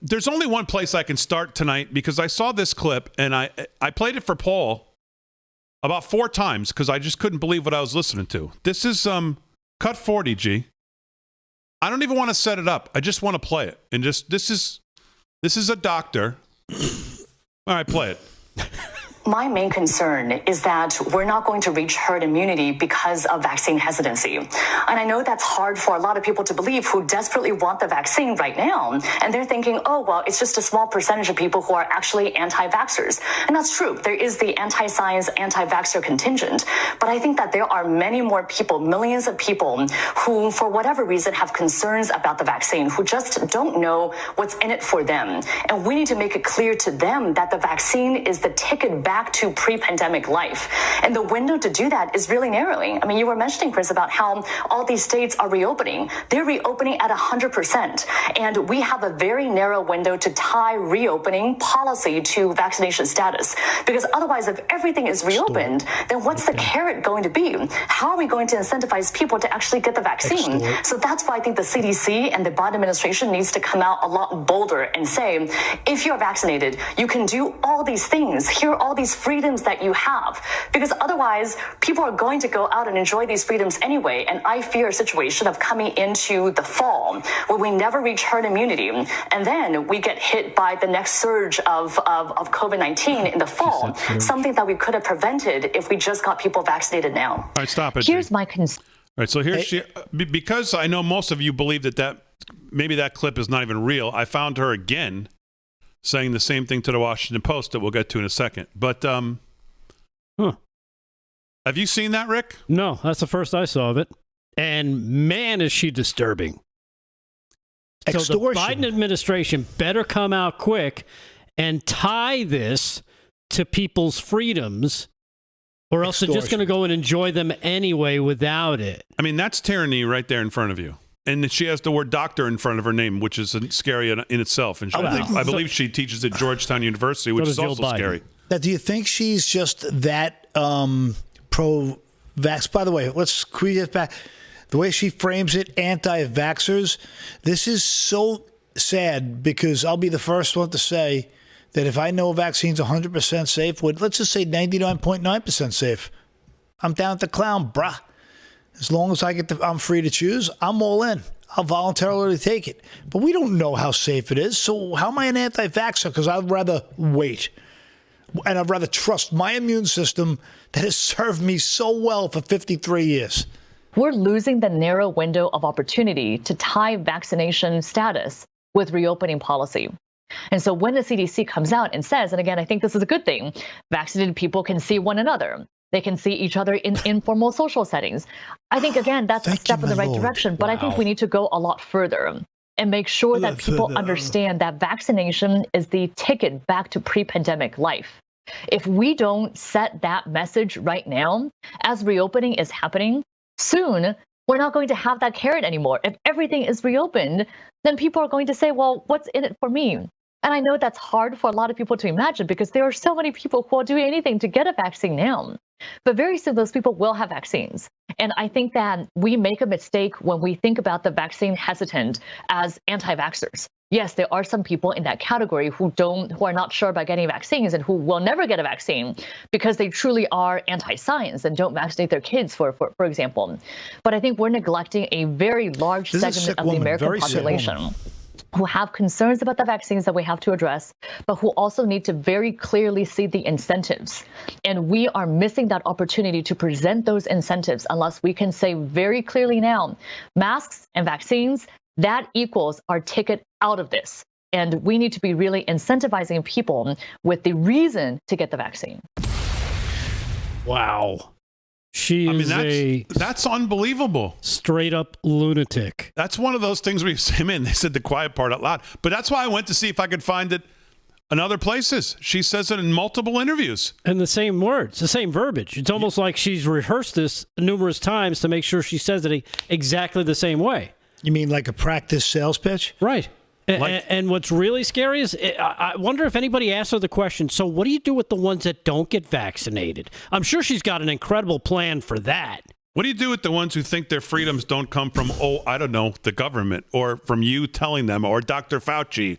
There's only one place I can start tonight because I saw this clip and I played it for Paul about 4 times because I just couldn't believe what I was listening to. This is cut 40, G. I don't even want to set it up. I just want to play it. And just this is a doctor. All right, play it. My main concern is that we're not going to reach herd immunity because of vaccine hesitancy. And I know that's hard for a lot of people to believe who desperately want the vaccine right now. And they're thinking, oh, well, it's just a small percentage of people who are actually anti-vaxxers. And that's true. There is the anti-science, anti-vaxxer contingent. But I think that there are many more people, millions of people who, for whatever reason, have concerns about the vaccine, who just don't know what's in it for them. And we need to make it clear to them that the vaccine is the ticket back to pre-pandemic life. And the window to do that is really narrowing. I mean, you were mentioning, Chris, about how all these states are reopening. They're reopening at 100%. And we have a very narrow window to tie reopening policy to vaccination status. Because otherwise, if everything is reopened, then what's the carrot going to be? How are we going to incentivize people to actually get the vaccine? So that's why I think the CDC and the Biden administration needs to come out a lot bolder and say, if you're vaccinated, you can do all these things. Here are all these freedoms that you have, because otherwise people are going to go out and enjoy these freedoms anyway. And I fear a situation of coming into the fall where we never reach herd immunity, and then we get hit by the next surge of COVID-19 in the fall, something that we could have prevented if we just got people vaccinated now. All right, stop it. Here's my concern. All right, so here's because I know most of you believe that maybe that clip is not even real. I found her again saying the same thing to the Washington Post that we'll get to in a second. But have you seen that, Rick? No, that's the first I saw of it. And man, is she disturbing. Extortion. So the Biden administration better come out quick and tie this to people's freedoms, or else they're just going to go and enjoy them anyway without it. I mean, that's tyranny right there in front of you. And she has the word doctor in front of her name, which is scary in itself. And I believe she teaches at Georgetown University, which is also scary. Now, do you think she's just that pro-vax? By the way, let's create back. The way she frames it, anti-vaxxers, this is so sad because I'll be the first one to say that if I know a vaccine's 100% safe, let's just say 99.9% safe, I'm down at the clown, bruh. As long as I'm free to choose, I'm all in. I'll voluntarily take it. But we don't know how safe it is. So how am I an anti-vaxxer? Because I'd rather wait. And I'd rather trust my immune system that has served me so well for 53 years. We're losing the narrow window of opportunity to tie vaccination status with reopening policy. And so when the CDC comes out and says, and again, I think this is a good thing, vaccinated people can see one another. They can see each other in informal social settings. I think, again, that's a step in the right direction. But I think we need to go a lot further and make sure that people understand that vaccination is the ticket back to pre-pandemic life. If we don't set that message right now, as reopening is happening, soon we're not going to have that carrot anymore. If everything is reopened, then people are going to say, well, what's in it for me? And I know that's hard for a lot of people to imagine because there are so many people who will do anything to get a vaccine now. But very soon, those people will have vaccines. And I think that we make a mistake when we think about the vaccine hesitant as anti-vaxxers. Yes, there are some people in that category who are not sure about getting vaccines and who will never get a vaccine because they truly are anti-science and don't vaccinate their kids, for example. But I think we're neglecting a very large segment of the American population who have concerns about the vaccines that we have to address, but who also need to very clearly see the incentives. And we are missing that opportunity to present those incentives unless we can say very clearly now, masks and vaccines, that equals our ticket out of this. And we need to be really incentivizing people with the reason to get the vaccine. Wow. That's unbelievable. Straight up lunatic. That's one of those things where you say, man, they said the quiet part out loud. But that's why I went to see if I could find it in other places. She says it in multiple interviews. And the same words, the same verbiage. It's almost like she's rehearsed this numerous times to make sure she says it exactly the same way. You mean like a practice sales pitch? Right. And what's really scary is I wonder if anybody asked her the question, so what do you do with the ones that don't get vaccinated? I'm sure she's got an incredible plan for that. What do you do with the ones who think their freedoms don't come from, the government or from you telling them or Dr. Fauci